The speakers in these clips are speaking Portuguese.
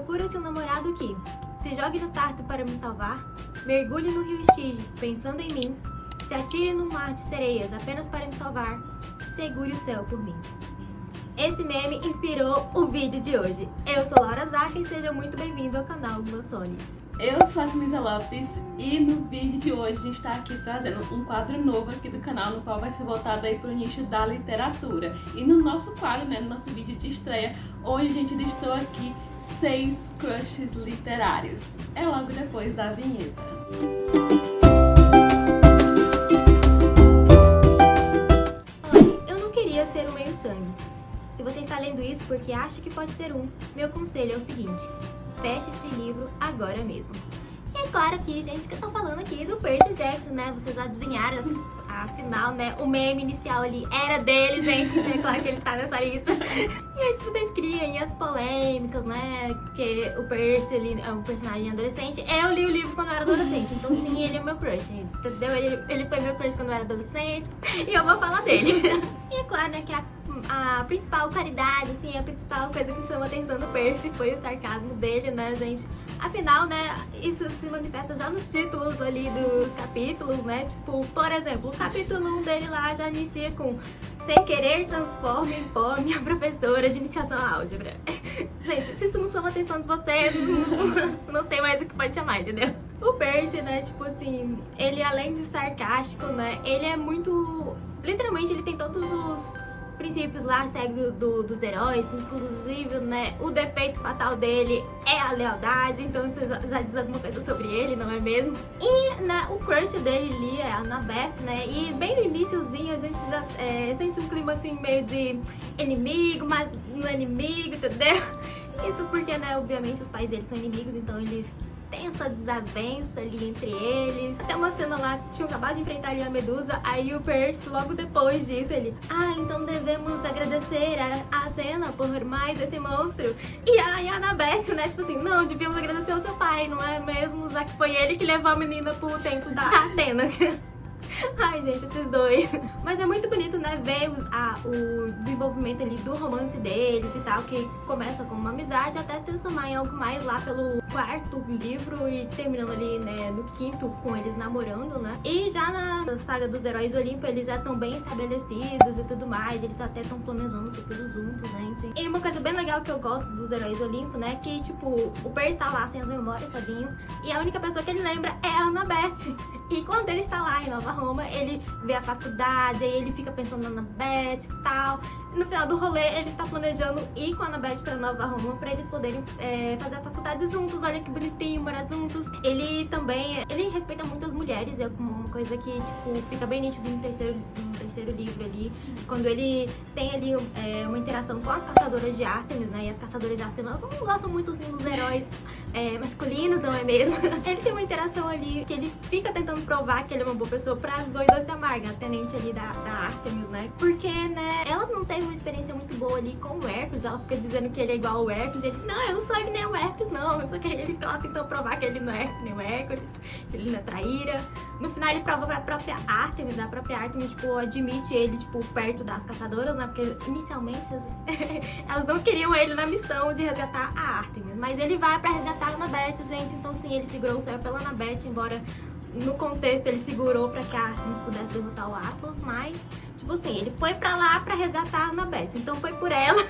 procura-se um namorado que se jogue no Tarto para me salvar, mergulhe no rio Estige pensando em mim, se atire no mar de sereias apenas para me salvar, segure o céu por mim. Esse meme inspirou o vídeo de hoje. Eu sou Laura Zaca e seja muito bem-vindo ao canal Lançones. Eu sou a Camisa Lopes e no vídeo de hoje a gente está aqui trazendo um quadro novo aqui do canal, no qual vai ser voltado aí para o nicho da literatura. E no nosso quadro, no nosso vídeo de estreia, hoje a gente listou aqui 6 crushes literários. É logo depois da vinheta. Olha, eu não queria ser um meio-sangue. Se você está lendo isso porque acha que pode ser um, meu conselho é o seguinte: feche este livro agora mesmo. E é claro aqui, gente, que eu tô falando aqui do Percy Jackson, né? Vocês já adivinharam, afinal, né? O meme inicial ali era dele, gente. É claro que ele tá nessa lista. E antes que vocês criem as polêmicas, né? Porque o Percy ali é um personagem adolescente. Eu li o livro quando eu era adolescente, então sim, ele é meu crush, entendeu? Ele foi meu crush quando eu era adolescente e eu vou falar dele. E é claro, né, que a principal qualidade, assim, a principal coisa que me chamou a atenção do Percy foi o sarcasmo dele, né, gente? Afinal, né, isso se manifesta já nos títulos ali dos capítulos, né? Tipo, por exemplo, o capítulo 1 dele lá já inicia com: sem querer transforma em pó minha professora de iniciação à álgebra. Gente, se isso não chama a atenção de vocês, não sei mais o que pode chamar, entendeu? O Percy, né, tipo assim, ele além de sarcástico, né, ele é muito... Literalmente, ele tem todos os princípios lá, segue dos heróis, inclusive, né, o defeito fatal dele é a lealdade, então isso já diz alguma coisa sobre ele, não é mesmo? E, né, o crush dele ali é a Annabeth, né, e bem no iniciozinho a gente já sente um clima assim meio de inimigo, mas não é inimigo, entendeu? Isso porque, né, obviamente os pais dele são inimigos, então eles tem essa desavença ali entre eles. Até uma cena lá, tinham acabado de enfrentar ali a Medusa, aí o Percy, logo depois disso, ele: então devemos agradecer a Athena por mais esse monstro. E aí a Annabeth, né, tipo assim, não, devíamos agradecer ao seu pai, não é mesmo? Já que foi ele que levou a menina pro templo da Athena. Ai, gente, esses dois. Mas é muito bonito, né, ver o desenvolvimento ali do romance deles e tal, que começa com uma amizade até se transformar em algo mais lá pelo 4º livro e terminando ali, né, no 5º com eles namorando, né. E já na saga dos Heróis do Olimpo, eles já estão bem estabelecidos e tudo mais, eles até estão planejando o futuro juntos, gente. E uma coisa bem legal que eu gosto dos Heróis do Olimpo, né, que, tipo, o Percy tá lá sem as memórias, tadinho, e a única pessoa que ele lembra é a Annabeth. E quando ele está lá em Nova Roma, ele vê a faculdade, aí ele fica pensando na Annabeth e tal. No final do rolê, ele tá planejando ir com a Annabeth pra Nova Roma pra eles poderem fazer a faculdade juntos. Olha que bonitinho, morar juntos. Ele também, ele respeita muito as mulheres, é uma coisa que, tipo, fica bem nítido no terceiro livro ali. Quando ele tem ali uma interação com as caçadoras de Ártemis, né? E as caçadoras de Ártemis, elas não gostam muito, assim, dos heróis masculinos, não é mesmo? Ele tem uma interação ali que ele fica tentando provar que ele é uma boa pessoa pra Zoe Amarga, a tenente ali da Ártemis, né? Porque, né, ela não teve uma experiência muito boa ali com o Hércules, ela fica dizendo que ele é igual ao Hércules, ele: não, eu não sou que nem o Hércules, não. Só que ele fica lá tentando provar que ele não é que nem o Hércules, que ele não é traíra. No final ele prova pra própria Ártemis, né? A própria Ártemis, tipo, admite ele, tipo, perto das caçadoras, né? Porque inicialmente elas não queriam ele na missão de resgatar a Ártemis, mas ele vai pra resgatar a Annabeth, gente. Então sim, ele segurou o céu pela Annabeth, embora no contexto ele segurou pra que a Artemis pudesse derrotar o Atlas, mas, tipo assim, ele foi pra lá pra resgatar a Annabeth, então foi por ela.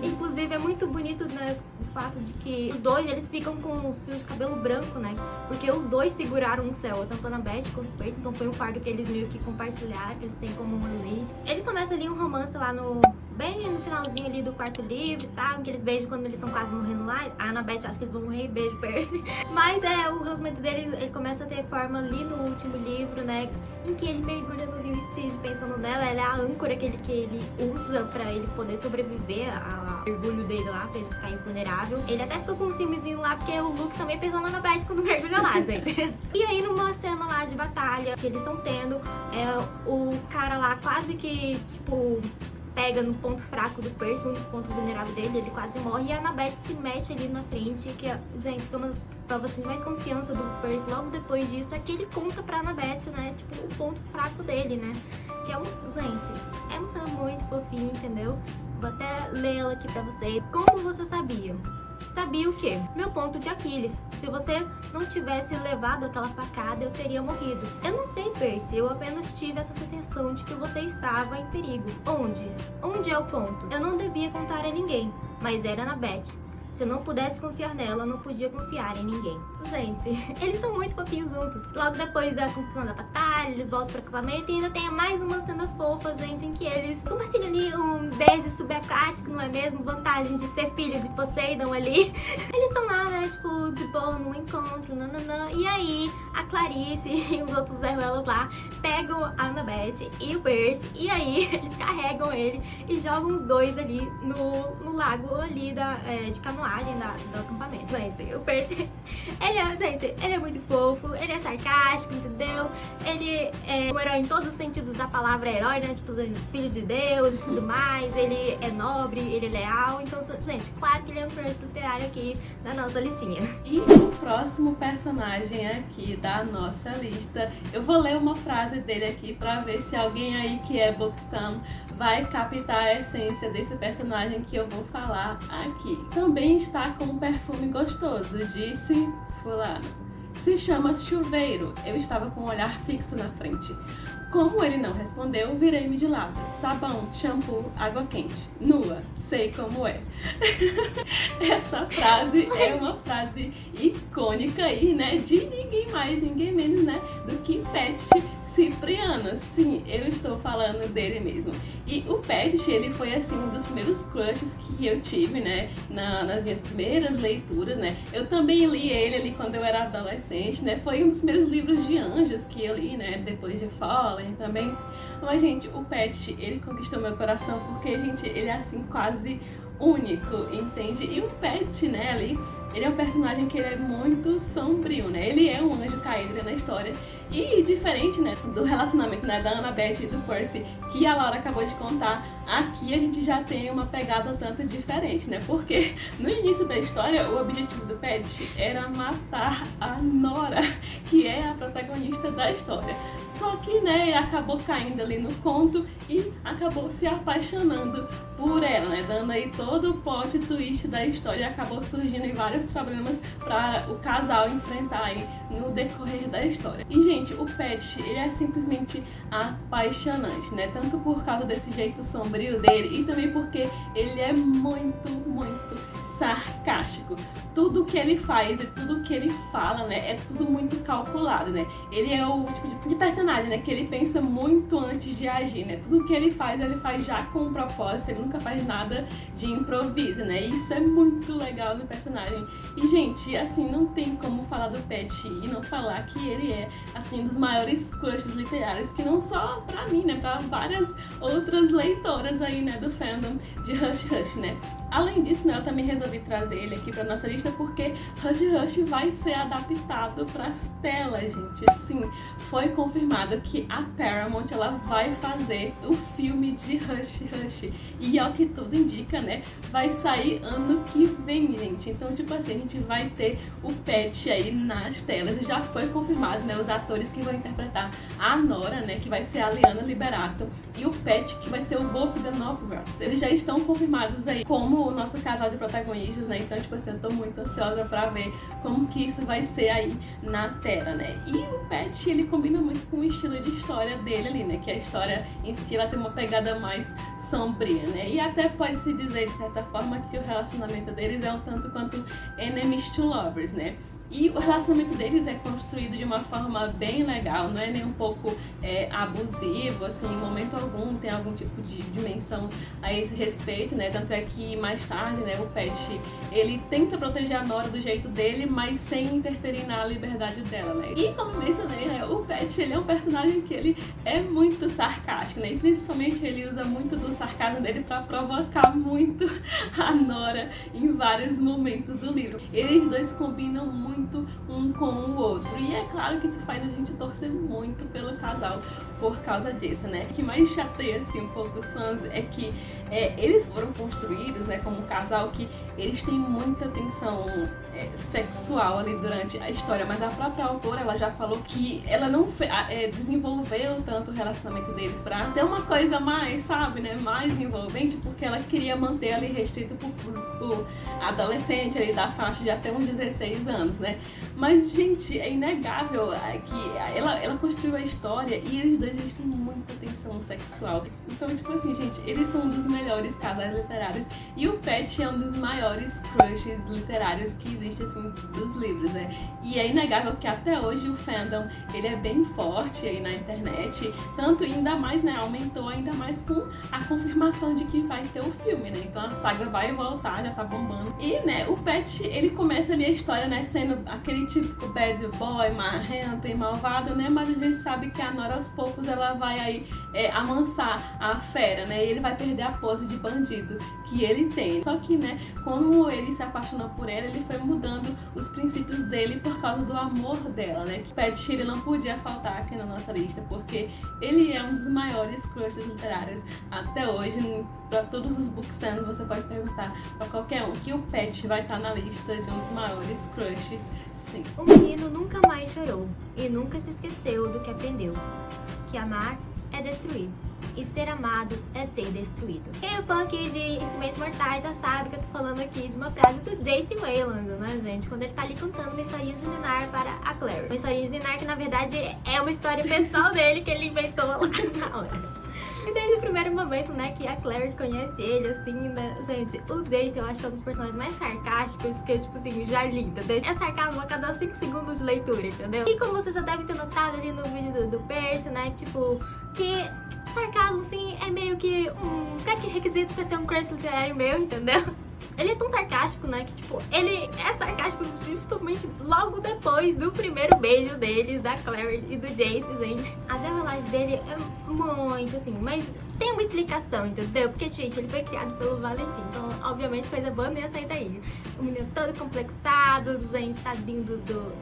Inclusive é muito bonito, né, o fato de que os dois, eles ficam com os fios de cabelo branco, né, porque os dois seguraram o céu, tanto a Annabeth quanto o Percy, então foi um fardo que eles meio que compartilharam, que eles têm como uma lei. Ele começa ali um romance lá bem no finalzinho ali do 4º livro e tal, em que eles beijam quando eles estão quase morrendo lá. A Annabeth acha que eles vão morrer e beijo Percy. Mas o relacionamento deles, ele começa a ter forma ali no último livro, né, em que ele mergulha no rio Estige pensando nela. Ela é a âncora que ele usa pra ele poder sobreviver ao mergulho dele lá, pra ele ficar invulnerável. Ele até ficou com um ciúmezinho lá, porque o Luke também pensou na Annabeth quando mergulha lá, gente. E aí, numa cena lá de batalha que eles estão tendo, o cara lá quase que, tipo, pega no ponto fraco do Percy, o único ponto vulnerável dele, ele quase morre, e a Annabeth se mete ali na frente, que, gente, que é uma das provas assim, mais confiança do Percy logo depois disso, é que ele conta pra Annabeth, né, tipo, o ponto fraco dele, né, que é gente, é uma cena muito fofinha, entendeu? Vou até ler ela aqui pra vocês. Como você sabia? sabia o quê? Meu ponto de Aquiles. Se você não tivesse levado aquela facada, eu teria morrido. Eu não sei, Percy, eu apenas tive essa sensação de que você estava em perigo. Onde? Onde é o ponto? Eu não devia contar a ninguém, mas era na Beth. Se eu não pudesse confiar nela, eu não podia confiar em ninguém. Gente, eles são muito fofinhos juntos. Logo depois da conclusão da batalha, eles voltam pro acampamento e ainda tem mais uma cena fofa, gente, em que eles compartilham ali um beijo subaquático, não é mesmo? Vantagens de ser filho de Poseidon ali. Eles estão lá, né, tipo, de boa, num encontro, nananã. E aí, a Clarice e os outros Zerruelas lá pegam a Annabeth e o Percy. E aí, eles carregam ele e jogam os dois ali no lago ali de canoagem do acampamento. Gente, o Percy, ele é muito fofo, ele é sarcástico, entendeu? Ele é um herói em todos os sentidos da palavra herói, né? Tipo, filho de Deus e tudo mais. Ele é nobre, ele é leal. Então, gente, claro que ele é um personagem literário aqui na nossa listinha. E o próximo personagem aqui da nossa lista, eu vou ler uma frase dele aqui pra ver se alguém aí que é Bookstam vai captar a essência desse personagem que eu vou falar aqui. Também está com um perfume gostoso, disse fulano. Se chama chuveiro. Eu estava com um olhar fixo na frente. Como ele não respondeu, virei-me de lado. Sabão, shampoo, água quente. Nua, sei como é. Essa frase é uma frase icônica aí, né? De ninguém mais, ninguém menos, né? Do que Pet Cipriano. Sim, eu estou falando dele mesmo. E o Pet, ele foi assim um dos primeiros crushes que eu tive, né, nas minhas primeiras leituras, né. Eu também li ele ali quando eu era adolescente, né. Foi um dos primeiros livros de anjos que eu li, né, depois de Fallen também. Mas, gente, o Pet, ele conquistou meu coração porque, gente, ele é assim quase único, entende? E o Pet, né, ali, ele é um personagem que ele é muito sombrio, né? Ele é um anjo caído na história. E diferente, né, do relacionamento, né, da Annabeth e do Percy, que a Laura acabou de contar, aqui a gente já tem uma pegada um tanto diferente, né? Porque no início da história, o objetivo do Pet era matar a Nora, que é a protagonista da história. Só que, né, ele acabou caindo ali no conto e acabou se apaixonando por ela, né? Dando aí todo o plot twist da história e acabou surgindo em vários problemas para o casal enfrentar aí no decorrer da história. E, gente, o Pet, ele é simplesmente apaixonante, né? Tanto por causa desse jeito sombrio dele e também porque ele é muito, muito sarcástico. Tudo que ele faz e tudo que ele fala, né, é tudo muito calculado, né? Ele é o tipo de personagem, né, que ele pensa muito antes de agir, né? Tudo que ele faz já com um propósito, ele nunca faz nada de improviso, né? E isso é muito legal no personagem. E, gente, assim, não tem como falar do Pet e não falar que ele é, assim, um dos maiores crushes literários, que não só pra mim, né, pra várias outras leitoras aí, né, do fandom de Hush Hush, né? Além disso, né, eu também resolvi trazer ele aqui pra nossa lista porque Hush Hush vai ser adaptado pras telas, gente. Sim, foi confirmado que a Paramount, ela vai fazer o filme de Hush Hush. E ao que tudo indica, né, vai sair ano que vem, gente. Então, tipo assim, a gente vai ter o Pet aí nas telas. E já foi confirmado, né, os atores que vão interpretar a Nora, né, que vai ser a Liana Liberato, e o Pet, que vai ser o Wolfgang Northruss. Eles já estão confirmados aí como o nosso casal de protagonistas, né? Então, tipo assim, eu tô muito ansiosa pra ver como que isso vai ser aí na tela, né? E o Pet, ele combina muito com o estilo de história dele ali, né? Que a história em si, ela tem uma pegada mais sombria, né? E até pode-se dizer, de certa forma, que o relacionamento deles é um tanto quanto enemies to lovers, né? E o relacionamento deles é construído de uma forma bem legal, não é nem um pouco abusivo, assim, em momento algum tem algum tipo de dimensão a esse respeito, né? Tanto é que mais tarde, né, o Pet, ele tenta proteger a Nora do jeito dele, mas sem interferir na liberdade dela, né? E como eu mencionei, né, o Pet, ele é um personagem que ele é muito sarcástico, né? E principalmente ele usa muito do sarcasmo dele pra provocar muito a Nora em vários momentos do livro. Eles dois combinam muito muito um com o outro. E é claro que isso faz a gente torcer muito pelo casal por causa disso, né? O que mais chateia, assim, um pouco os fãs é que eles foram construídos, né, como um casal que eles têm muita tensão sexual ali durante a história, mas a própria autora, ela já falou que ela não desenvolveu tanto o relacionamento deles pra ter uma coisa mais, sabe, né, mais envolvente, porque ela queria manter ali restrito pro adolescente ali da faixa de até uns 16 anos, né? Mas, gente, é inegável que ela construiu a história e eles dois, eles têm muita tensão sexual. Então, tipo assim, gente, eles são um dos melhores casais literários e o Pat é um dos maiores crushes literários que existe, assim, dos livros, né? E é inegável que até hoje o fandom, ele é bem forte aí na internet, tanto ainda mais, né, aumentou ainda mais com a confirmação de que vai ter o filme, né? Então a saga vai voltar, já tá bombando. E, né, o Pat, ele começa ali a história, né, sendo aquele típico bad boy, marrento e malvado, né? Mas a gente sabe que a Nora, aos poucos, ela vai aí amansar a fera, né? E ele vai perder a pose de bandido que ele tem. Só que, né, como ele se apaixonou por ela, ele foi mudando os princípios dele por causa do amor dela, né? Que Pat, ele não podia faltar aqui na nossa lista, porque ele é um dos maiores crushes literários até hoje. Para todos os bookstands, você pode perguntar para qualquer um que o Pat vai estar na lista de um dos maiores crushes, sim. O menino nunca mais chorou e nunca se esqueceu do que aprendeu. Que amar é destruir. E ser amado é ser destruído. Quem é fã aqui de Instrumentos Mortais já sabe que eu tô falando aqui de uma frase do J.C. Wayland, né, gente? Quando ele tá ali contando uma historinha de Ninar para a Clary. Uma historinha de Ninar que, na verdade, é uma história pessoal dele que ele inventou lá na hora. E desde o primeiro momento, né, que a Clary conhece ele, assim, né, gente, o J.C. eu acho que é um dos personagens mais sarcásticos que eu, tipo assim, já li, entendeu? É sarcasmo a cada 5 segundos de leitura, entendeu? E como você já deve ter notado ali no vídeo do Percy, né, tipo, que sarcasmo, sim, é meio que um pré-requisito pra ser um crush literário meu, entendeu? Ele é tão sarcástico, né, que tipo, ele é sarcástico justamente logo depois do primeiro beijo deles, da Clary e do Jace, gente. A desenrolagem dele é muito assim, mas tem uma explicação, entendeu? Porque, gente, ele foi criado pelo Valentim, então, obviamente, coisa boa nem ia sair daí. O menino todo complexado, gente, tadinho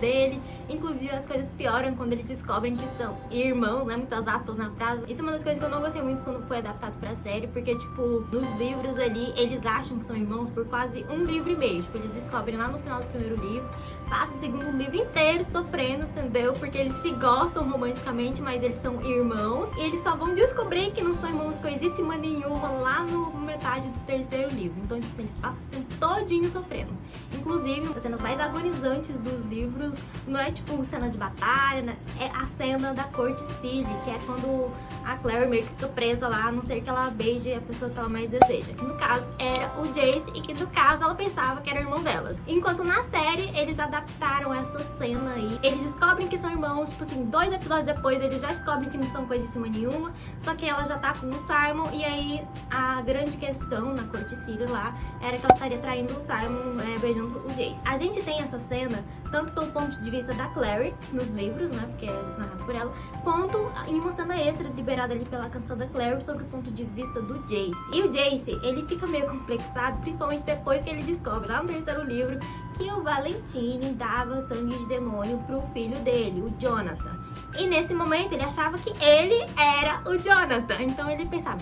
dele. Inclusive, as coisas pioram quando eles descobrem que são irmãos, né, muitas aspas na frase. Isso é uma das coisas que eu não gostei muito quando foi adaptado pra série, porque, tipo, nos livros ali, eles acham que são irmãos por quase um livro e meio. Tipo, eles descobrem lá no final do primeiro livro, passa o segundo livro inteiro sofrendo, entendeu? Porque eles se gostam romanticamente, mas eles são irmãos. E eles só vão descobrir que não são irmãos coisíssima nenhuma lá no metade do terceiro livro. Então, tipo, eles passam o tempo todinho sofrendo. Inclusive, as cenas mais agonizantes dos livros não é tipo cena de batalha, né? É a cena da corte Cíli, que é quando a Clary meio que fica presa lá, a não ser que ela beije a pessoa que ela mais deseja. Que no caso era o Jace e que no caso ela pensava que era o irmão dela. Enquanto na série eles adaptaram essa cena aí. Eles descobrem que são irmãos, tipo assim, 2 episódios depois eles já descobrem que não são coisíssima nenhuma. Só que ela já tá com o Simon e aí a grande questão na corte Cíli lá era que ela estaria traindo o Simon, beijando o Jace. A gente tem essa cena tanto pelo ponto de vista da Clary nos livros, né, porque é narrado por ela, quanto em uma cena extra liberada ali pela canção da Clary sobre o ponto de vista do Jace. E o Jace, ele fica meio complexado, principalmente depois que ele descobre lá no terceiro livro que o Valentine dava sangue de demônio pro filho dele, o Jonathan. E nesse momento ele achava que ele era o Jonathan. Então ele pensava,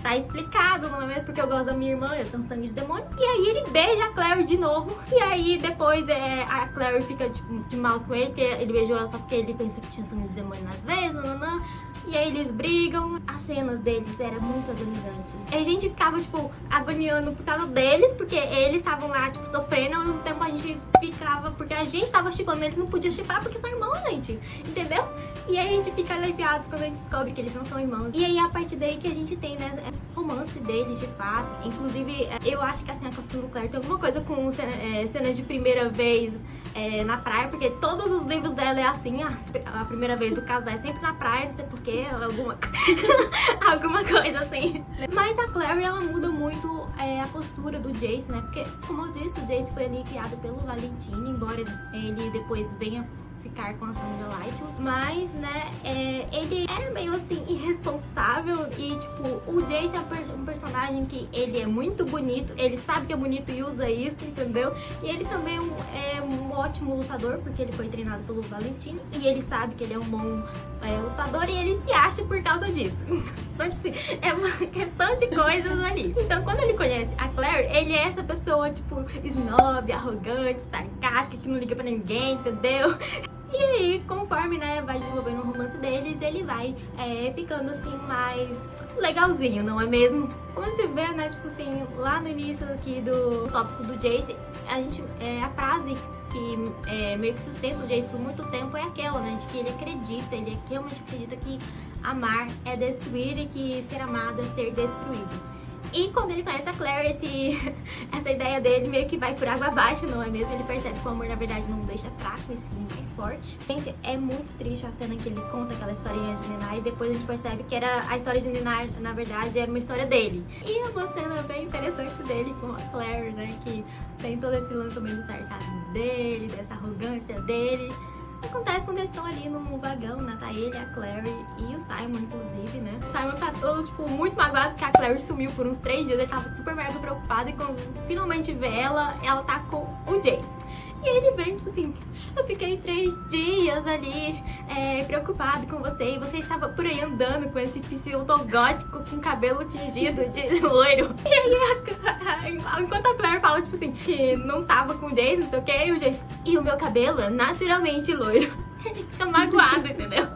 tá explicado, não é mesmo? Porque eu gosto da minha irmã, eu tenho sangue de demônio. E aí ele beija a Clary de novo. E aí depois a Clary fica de maus com ele, porque ele beijou ela só porque ele pensa que tinha sangue de demônio nas veias, nananã. E aí eles brigam. As cenas deles eram muito agonizantes. E a gente ficava, tipo, agoniando por causa deles, porque eles estavam lá, tipo, sofrendo. Ao mesmo tempo a gente ficava, porque a gente tava chipando, eles não podiam chipar porque são irmãos, gente. Entendeu? E aí a gente fica aliviados quando a gente descobre que eles não são irmãos. E aí a partir daí que a gente tem, né, romance deles de fato. Inclusive, eu acho que assim, a Cassandra Clare tem alguma coisa com cenas de primeira vez na praia, porque todos os livros dela é assim, a primeira vez do casal é sempre na praia, não sei porquê, alguma coisa assim. Mas a Clary, ela muda muito a postura do Jace, né, porque, como eu disse, o Jace foi ali criado pelo Valentine, embora ele depois venha ficar com a família Lightwood, mas, né, ele era meio assim irresponsável e, tipo, o Jace é um personagem que ele é muito bonito, ele sabe que é bonito e usa isso, entendeu? E ele também é um ótimo lutador, porque ele foi treinado pelo Valentino e ele sabe que ele é um bom lutador e ele se acha por causa disso. Então, tipo assim, é uma questão de coisas ali. Então, quando ele conhece a Clary, ele é essa pessoa, tipo, snob, arrogante, sarcástica, que não liga pra ninguém, entendeu? E aí, conforme, né, vai desenvolvendo o romance deles, ele vai ficando, assim, mais legalzinho, não é mesmo? Como a gente vê, né, tipo assim, lá no início aqui do tópico do Jace, a frase que meio que sustenta o Jace por muito tempo é aquela, né, de que ele realmente acredita que amar é destruir e que ser amado é ser destruído. E quando ele conhece a Clary, essa ideia dele meio que vai por água abaixo, não é mesmo? Ele percebe que o amor, na verdade, não deixa fraco, e sim mais forte. Gente, é muito triste a cena que ele conta aquela historinha de Ninar e depois a gente percebe que a história de Ninar, na verdade, era uma história dele. E é uma cena bem interessante dele com a Clary, né? Que tem todo esse lançamento do sarcasmo dele, dessa arrogância dele. Acontece quando eles estão ali no vagão, né? Tá ele, a Clary e o Simon, inclusive, né? O Simon tá todo, tipo, muito magoado porque a Clary sumiu por uns 3 dias. Ele tava super mega preocupado e quando finalmente vê ela tá com o Jace. E ele vem, tipo assim, eu fiquei 3 dias ali preocupado com você e você estava por aí andando com esse pseudogótico com cabelo tingido de loiro. E aí, enquanto a Claire fala, tipo assim, que não tava com o Jace, não sei o que, e o Jace, e o meu cabelo é naturalmente loiro. Ele fica magoado, entendeu?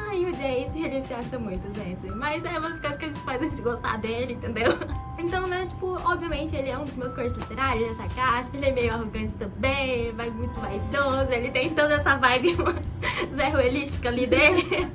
Ai, o Jace, ele se acha muito, gente. Mas é umas coisas que a gente faz a gente gostar dele, entendeu? Então, né, tipo, obviamente ele é um dos meus cursos literários, ele é sarcástico, ele é meio arrogante também, vai muito vaidoso, ele tem toda essa vibe Zé Ruelística ali dele.